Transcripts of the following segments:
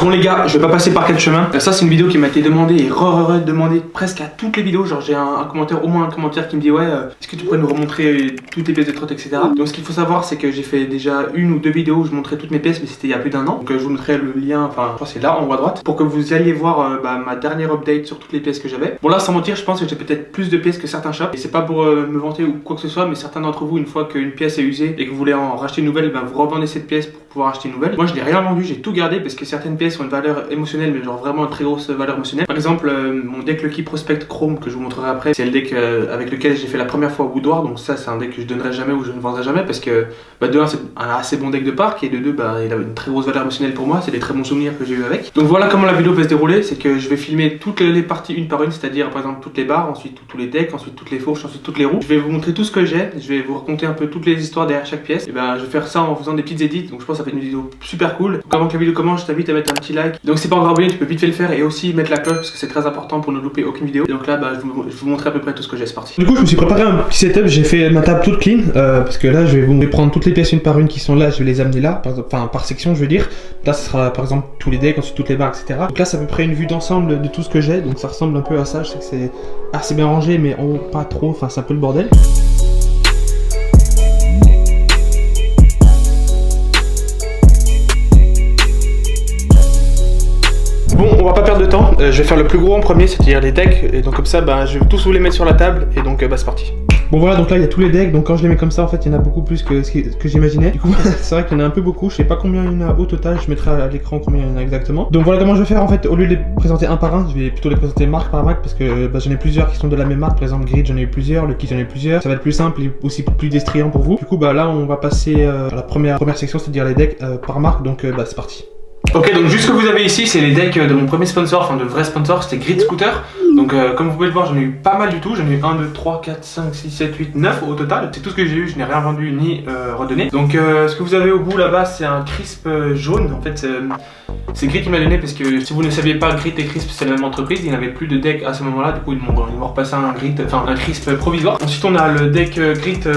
Bon les gars, je vais pas passer par quel chemin. Ça c'est une vidéo qui m'a été demandée et demandée presque à toutes les vidéos. Genre j'ai un commentaire, au moins un commentaire qui me dit ouais, est-ce que tu pourrais nous remontrer toutes les pièces de trotte, etc. Donc ce qu'il faut savoir c'est que j'ai fait déjà une ou deux vidéos où je montrais toutes mes pièces, mais c'était il y a plus d'un an. Donc je vous mettrai le lien, enfin je crois que c'est là en haut à droite, pour que vous alliez voir ma dernière update sur toutes les pièces que j'avais. Bon là sans mentir, je pense que j'ai peut-être plus de pièces que certains shops. Et c'est pas pour me vanter ou quoi que ce soit, mais certains d'entre vous, une fois qu'une pièce est usée et que vous voulez en racheter une nouvelle, vous revendez cette pièce pour pouvoir acheter une nouvelle. Moi je l'ai rien vendu, j'ai tout gardé parce que certaines pièces ont une valeur émotionnelle, mais genre vraiment une très grosse valeur émotionnelle. Par exemple mon deck Lucky Prospect Chrome que je vous montrerai après, c'est le deck avec lequel j'ai fait la première fois Woodward. Donc ça c'est un deck que je donnerai jamais ou je ne vendrai jamais parce que de 1 c'est un assez bon deck de parc, et de 2 il a une très grosse valeur émotionnelle pour moi, c'est des très bons souvenirs que j'ai eu avec. Donc voilà comment la vidéo va se dérouler, c'est que je vais filmer toutes les parties une par une, c'est-à-dire par exemple toutes les barres, ensuite tous les decks, ensuite toutes les fourches, ensuite toutes les roues. Je vais vous montrer tout ce que j'ai, je vais vous raconter un peu toutes les histoires derrière chaque pièce. Et je vais faire ça en faisant des petites edits, donc je pense que ça fait une vidéo super cool. Donc avant que la vidéo commence, je t'invite à mettre un petit like. Donc si c'est pas encore abonné, tu peux vite fait le faire, et aussi mettre la cloche parce que c'est très important pour ne louper aucune vidéo. Et donc là je vais vous montrer à peu près tout ce que j'ai, c'est parti. Du coup je me suis préparé un petit setup, j'ai fait ma table toute clean parce que là je vais vous prendre toutes les pièces une par une qui sont là, je vais les amener là, par exemple, enfin par section je veux dire. Là ce sera par exemple tous les decks, ensuite toutes les barres, etc. Donc là c'est à peu près une vue d'ensemble de tout ce que j'ai, donc ça ressemble un peu à ça. Je sais que c'est assez bien rangé mais en haut pas trop, enfin c'est un peu le bordel. Bon, on va pas perdre de temps, je vais faire le plus gros en premier, c'est-à-dire les decks, et donc comme ça je vais tous vous les mettre sur la table, et donc c'est parti. Bon voilà, donc là il y a tous les decks, donc quand je les mets comme ça en fait il y en a beaucoup plus que ce que j'imaginais. Du coup c'est vrai qu'il y en a un peu beaucoup, je sais pas combien il y en a au total, je mettrai à l'écran combien il y en a exactement. Donc voilà comment je vais faire en fait, au lieu de les présenter un par un, je vais plutôt les présenter marque par marque parce que j'en ai plusieurs qui sont de la même marque. Par exemple Grid j'en ai eu plusieurs, Lucky j'en ai eu plusieurs, ça va être plus simple et aussi plus distrayant pour vous. Du coup là on va passer à la première section, c'est-à-dire les decks par marque, donc c'est parti. Ok, donc juste ce que vous avez ici, c'est les decks de mon premier sponsor, enfin de vrai sponsor, c'était Grid Scooter. Donc comme vous pouvez le voir, j'en ai eu pas mal du tout, j'en ai eu 1, 2, 3, 4, 5, 6, 7, 8, 9 au total. C'est tout ce que j'ai eu, je n'ai rien vendu ni redonné. Donc ce que vous avez au bout là-bas, c'est un crisp jaune. En fait c'est Grid qui m'a donné parce que si vous ne saviez pas, Grid et Crisp c'est la même entreprise. Il n'avait plus de deck à ce moment-là, du coup ils m'ont repassé un Grid, enfin un Crisp provisoire. Ensuite on a le deck Grid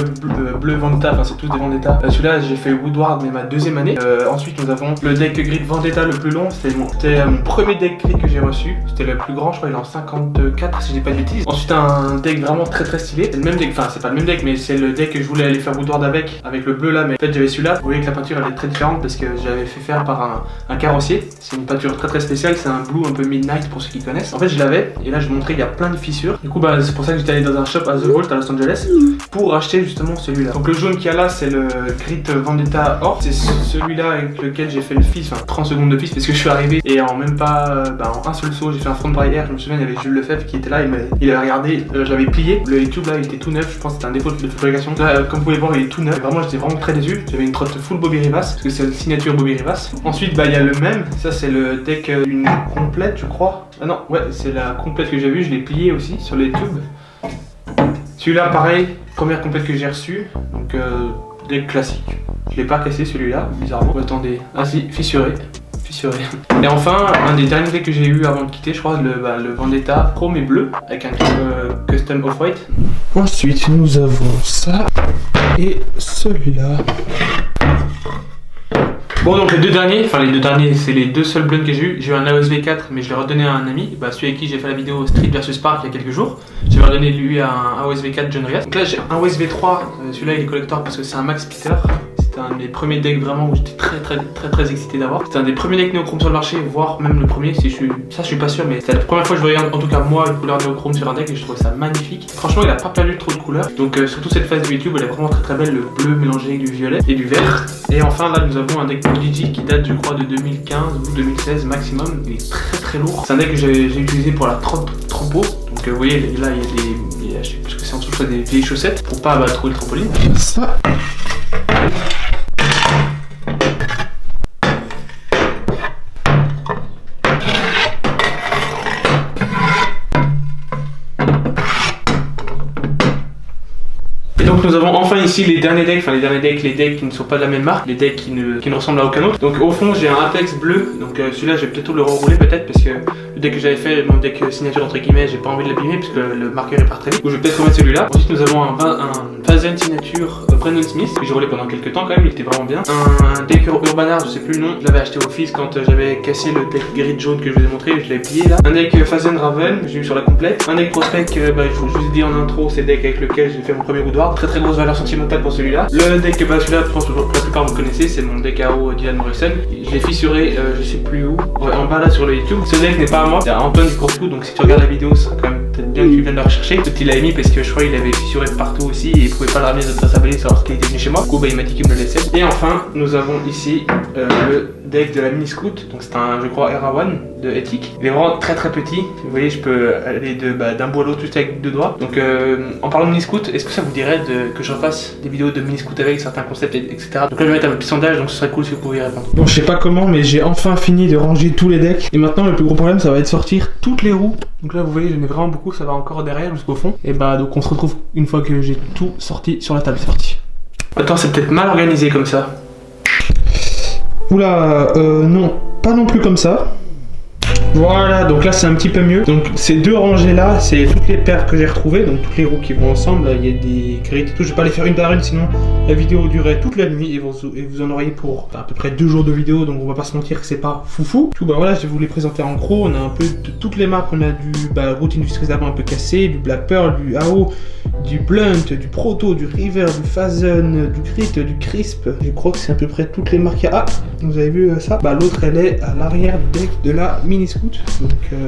bleu Vendetta, enfin c'est tous des Vendetta. Celui-là j'ai fait Woodward mais ma deuxième année. Ensuite nous avons le deck Grid Vendetta le plus long, c'était mon premier deck Grid que j'ai reçu. C'était le plus grand, je crois il est en 54 si je dis pas de bêtises. Ensuite un deck vraiment très stylé, c'est le même deck, enfin c'est pas le même deck mais c'est le deck que je voulais aller faire Woodward avec le bleu là, mais en fait j'avais celui-là. Vous voyez que la peinture elle est très différente parce que j'avais fait faire par un carrossier. C'est une peinture très spéciale, c'est un blue un peu midnight pour ceux qui connaissent. En fait je l'avais et là je vous montrais il y a plein de fissures. Du coup c'est pour ça que j'étais allé dans un shop à The Vault à Los Angeles pour acheter justement celui-là. Donc le jaune qu'il y a là c'est le Grid Vendetta Or. C'est celui-là avec lequel j'ai fait le fizz, enfin 30 secondes de fizz parce que je suis arrivé et en même pas en un seul saut j'ai fait un front barrière. Je me souviens il y avait Jules Lefebvre qui était là, il avait regardé, je l'avais plié. Le tube là il était tout neuf, je pense que c'était un défaut de fabrication. Là comme vous pouvez voir il est tout neuf. Vraiment j'étais vraiment très déçu. J'avais une trotte full Bobby Rivas parce que c'est la signature Bobby Rivas. Ensuite il y a le même, ça c'est le deck d'une complète je crois. Ah non ouais c'est la complète que j'ai vue, je l'ai plié aussi sur les tubes. Celui-là pareil, première complète que j'ai reçue, donc deck classique. Je l'ai pas cassé celui-là, bizarrement. Attendez, ah si, fissuré. Et enfin, un des derniers decks que j'ai eu avant de quitter, je crois, le Vendetta chrome et bleu, avec un custom off-white. Ensuite, nous avons ça et celui-là. Bon donc les deux derniers, c'est les deux seuls blunts que j'ai eu. J'ai eu un AOSV 4 mais je l'ai redonné à un ami, celui avec qui j'ai fait la vidéo Street vs Park il y a quelques jours. Je vais redonner lui à un AOSV 4 John Rias. Donc là j'ai un AOSV 3, celui-là il est collector parce que c'est un Max Peter. C'était un de mes premiers decks vraiment où j'étais très excité d'avoir. C'était un des premiers decks néochrome sur le marché, voire même le premier, si je suis pas sûr, mais c'est la première fois que je voyais en tout cas moi une couleur néochrome sur un deck et je trouvais ça magnifique. Franchement il a pas perdu trop de couleurs, donc surtout cette phase de YouTube elle est vraiment très belle, le bleu mélangé avec du violet et du vert. Et enfin là nous avons un deck Gigi qui date je crois de 2015 ou 2016 maximum, il est très lourd. C'est un deck que j'ai utilisé pour la trampo, donc vous voyez là il y a je sais plus ce que c'est en dessous, des vieilles chaussettes pour pas trouver le trampoline. Ça. Donc nous avons enfin ici les derniers decks, les decks qui ne sont pas de la même marque, les decks qui ne ressemblent à aucun autre. Donc au fond j'ai un Apex bleu, donc celui-là je vais peut-être le rerouler peut-être parce que le deck que j'avais fait, mon deck signature entre guillemets, j'ai pas envie de l'abîmer parce que le marqueur est part très vite. Donc je vais peut-être remettre celui-là. Ensuite nous avons un phase Fazen Signature Brandon Smith que j'ai roulé pendant quelques temps quand même, il était vraiment bien. Un deck Urbanard, je sais plus le nom, je l'avais acheté au fils quand j'avais cassé le deck grid jaune que je vous ai montré, je l'avais plié là. Un deck Fazen Raven, j'ai eu sur la complète. Un deck Prospect, je vous ai dit en intro, c'est le deck avec lequel j'ai fait mon premier Woodward. Très grosse valeur sentimentale pour celui-là. Le deck, celui-là, je pense que la plupart vous connaissez, c'est mon deck AO Dylan Morrison. Je l'ai fissuré, je sais plus où, en bas là sur le YouTube. Ce deck n'est pas à moi, c'est à Antoine du Courtou, donc si tu regardes la vidéo, c'est quand même peut-être bien que tu viennes le rechercher. Peut-être qu'il l'avait mis parce que je crois qu'il avait fissuré partout aussi et il pouvait pas le ramener dans sa valise alors qu'il était venu chez moi. Du coup, il m'a dit qu'il me le laissait. Et enfin, nous avons ici le deck de la Mini Scout, donc c'est un, je crois, Era1 de Ethic. Il est vraiment très petit. Vous voyez, je peux aller d'un bout à l'autre juste avec 2 doigts. Donc, en parlant de Mini Scout, est-ce que ça vous dirait que je refasse des vidéos de Mini Scout avec certains concepts, etc. Donc là, je vais mettre un petit sondage, donc ce serait cool si vous pouviez y répondre. Bon, je sais pas comment, mais j'ai enfin fini de ranger tous les decks. Et maintenant, le plus gros problème, ça va être sortir toutes les roues. Donc là, vous voyez, j'en ai vraiment beaucoup, ça va encore derrière jusqu'au fond. Et donc on se retrouve une fois que j'ai tout sorti sur la table. C'est parti. Attends, c'est peut-être mal organisé comme ça. Oula, non, pas non plus comme ça. Voilà, donc là c'est un petit peu mieux. Donc ces 2 rangées là, c'est toutes les paires que j'ai retrouvées, donc toutes les roues qui vont ensemble. Là, il y a des grids et tout. Je vais pas les faire une par une, sinon la vidéo durerait toute la nuit et vous en auriez pour à peu près 2 jours de vidéo. Donc on va pas se mentir que c'est pas foufou. Tout bah voilà, je vais vous les présenter en gros. On a un peu de toutes les marques. On a du Route Industries d'avant un peu cassé, du Black Pearl, du AO, du Blunt, du Proto, du River, du Fazen, du Grit, du Crisp. Je crois que c'est à peu près toutes les marques. Ah, vous avez vu ça? L'autre elle est à l'arrière du deck de la Mini Scout. Donc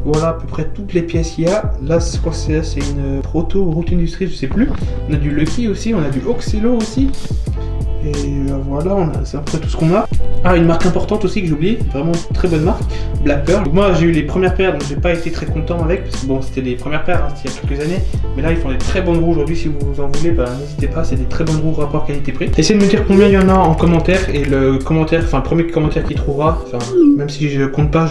voilà à peu près toutes les pièces qu'il y a. Là je crois que c'est une Proto Route Industries, je sais plus. On a du Lucky aussi, on a du Oxelo aussi. Et voilà, c'est à peu près tout ce qu'on a. Ah, une marque importante aussi que j'ai oublié, vraiment très bonne marque, Black Pearl. Donc moi j'ai eu les premières paires, donc j'ai pas été très content avec, parce que bon c'était les premières paires, c'était il y a quelques années. Mais là ils font des très bonnes roues aujourd'hui, si vous en voulez, n'hésitez pas, c'est des très bonnes roues rapport qualité-prix. Essayez de me dire combien il y en a en commentaire, et le premier commentaire qui trouvera, même si je compte pas,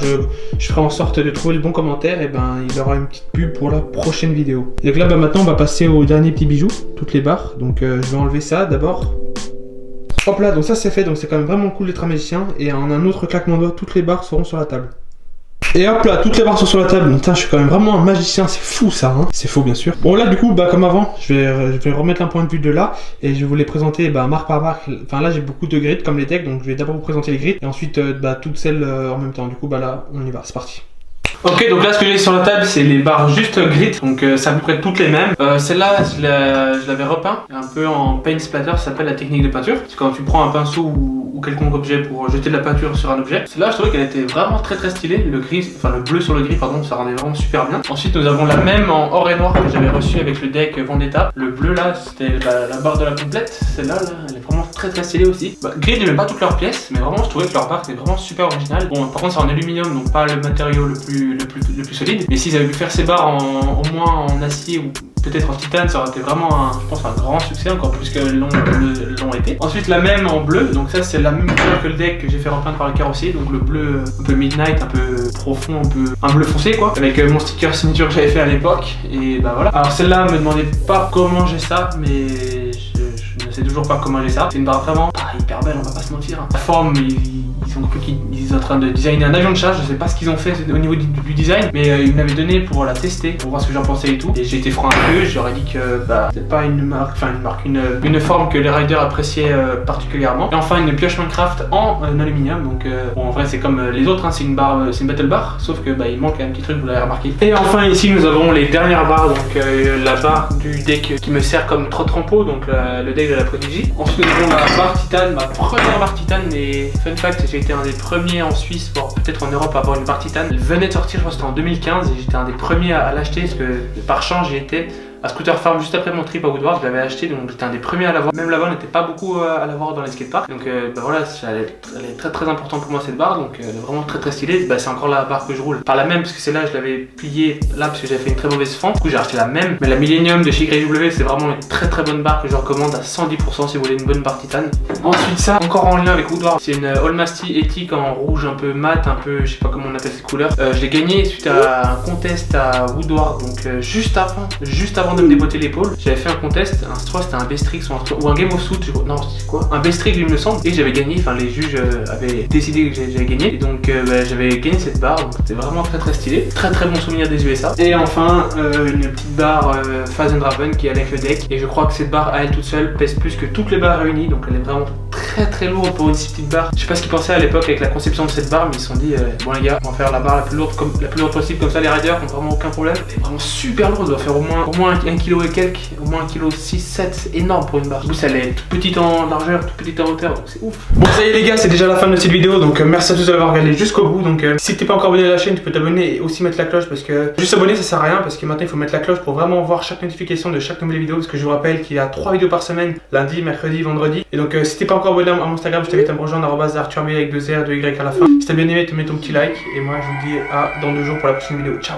je ferai en sorte de trouver le bon commentaire, et il aura une petite pub pour la prochaine vidéo. Et donc là maintenant on va passer au dernier petit bijou, toutes les barres. Donc je vais enlever ça d'abord. Hop là, donc ça c'est fait, donc c'est quand même vraiment cool d'être un magicien. Et en un autre claquement de doigts, toutes les barres seront sur la table. Et hop là, toutes les barres sont sur la table. Donc putain, je suis quand même vraiment un magicien, c'est fou ça, hein. C'est faux bien sûr. Bon là du coup, comme avant, je vais remettre un point de vue de là. Et je vais vous les présenter marque par marque. Enfin là j'ai beaucoup de grids comme les decks, donc je vais d'abord vous présenter les grids. Et ensuite toutes celles en même temps. Du coup là, on y va, c'est parti. Ok, donc là ce que j'ai sur la table c'est les barres juste grid, donc c'est à peu près toutes les mêmes. Celle-là je l'avais repeint un peu en paint splatter, ça s'appelle la technique de peinture. C'est quand tu prends un pinceau ou quelconque objet pour jeter de la peinture sur un objet. Celle-là je trouvais qu'elle était vraiment très stylée, le bleu sur le gris pardon, ça rendait vraiment super bien. Ensuite nous avons la même en or et noir que j'avais reçu avec le deck Vendetta. Le bleu là c'était la barre de la complète, celle-là elle est vraiment très stylée aussi. Grid j'aimais pas toutes leurs pièces, mais vraiment je trouvais que leur barre était vraiment super originale. Bon par contre c'est en aluminium donc pas le matériau le plus solide, mais s'ils avaient pu faire ces barres au moins en acier ou peut-être en titane, ça aurait été vraiment je pense un grand succès, encore plus que l'ont été. Ensuite la même en bleu, donc ça c'est la même couleur que le deck que j'ai fait repeindre par le carrossier, donc le bleu un peu midnight, un peu profond, un bleu foncé quoi, avec mon sticker signature que j'avais fait à l'époque. Et voilà. Alors celle-là, me demandez pas comment j'ai ça, mais je ne sais toujours pas comment j'ai ça. C'est une barre vraiment hyper belle, on va pas se mentir. La forme, ils sont en train de designer un avion de chasse, je sais pas ce qu'ils ont fait au niveau du design, mais ils me l'avaient donné pour la tester, pour voir ce que j'en pensais et tout. Et j'ai été franc un peu, je leur ai dit que c'est pas une forme que les riders appréciaient particulièrement. Et enfin une pioche Minecraft en aluminium, donc bon, en vrai c'est comme les autres, hein, c'est une battle bar, sauf que il manque un petit truc, vous l'avez remarqué. Et enfin ici nous avons les dernières barres, donc la barre du deck qui me sert comme trotrampo, donc le deck de la Prodigy. Ensuite nous avons la barre titane, ma première barre titane, et fun fact, j'ai été un des premiers en Suisse, voire peut-être en Europe à avoir une barre titane. Elle venait de sortir, je crois que c'était en 2015, et j'étais un des premiers à l'acheter parce que par chance j'y étais à Scooter Farm juste après mon trip à Woodward, je l'avais acheté, donc j'étais un des premiers à l'avoir. Même là-bas, on n'était pas beaucoup à l'avoir dans les skateparks. Donc voilà, elle est très importante pour moi cette barre, donc elle est vraiment très stylée. C'est encore la barre que je roule. Par la même, parce que celle-là, je l'avais pliée là parce que j'avais fait une très mauvaise fente. Du coup, j'ai acheté la même. Mais la Millennium de chez YW, c'est vraiment une très bonne barre que je recommande à 110% si vous voulez une bonne barre titane. Ensuite, ça, encore en lien avec Woodward, c'est une Almasty Ethic en rouge un peu mat, un peu, je sais pas comment on appelle cette couleur. Je l'ai gagné suite à un contest à Woodward, donc juste avant avant de me déboîter l'épaule, j'avais fait un contest, je crois c'était un Bestrix ou un Game of Suit, non c'est quoi, un Bestrix il me semble, et j'avais gagné, enfin les juges avaient décidé que j'avais gagné, et donc j'avais gagné cette barre, donc c'était vraiment très stylé, très bon souvenir des USA. Et enfin une petite barre Phase & Draven qui est avec le deck, et je crois que cette barre à elle toute seule pèse plus que toutes les barres réunies, donc elle est vraiment très lourde pour une si petite barre. Je sais pas ce qu'ils pensaient à l'époque avec la conception de cette barre, mais ils se sont dit bon les gars, on va faire la barre la plus lourde possible, comme ça les raiders ont vraiment aucun problème. Elle est vraiment super lourde, elle doit faire au moins 1 kg et quelques, au moins 1 kg 6, 7, c'est énorme pour une barre. En plus elle est toute petite en largeur, toute petite en hauteur, donc c'est ouf. Bon ça y est les gars, c'est déjà la fin de cette vidéo, donc merci à tous d'avoir regardé jusqu'au bout. Donc si t'es pas encore abonné à la chaîne, tu peux t'abonner et aussi mettre la cloche, parce que juste abonner ça sert à rien, parce que maintenant il faut mettre la cloche pour vraiment voir chaque notification de chaque nouvelle vidéo, parce que je vous rappelle qu'il y a 3 vidéos par semaine, lundi, mercredi, vendredi. Et donc si t'es pas encore abonné à mon Instagram, je t'invite à me rejoindre @arthurb avec 2 R, 2 Y à la fin. Si t'as bien aimé, te mets ton petit like, et moi je vous dis à dans 2 jours pour la prochaine vidéo. Ciao.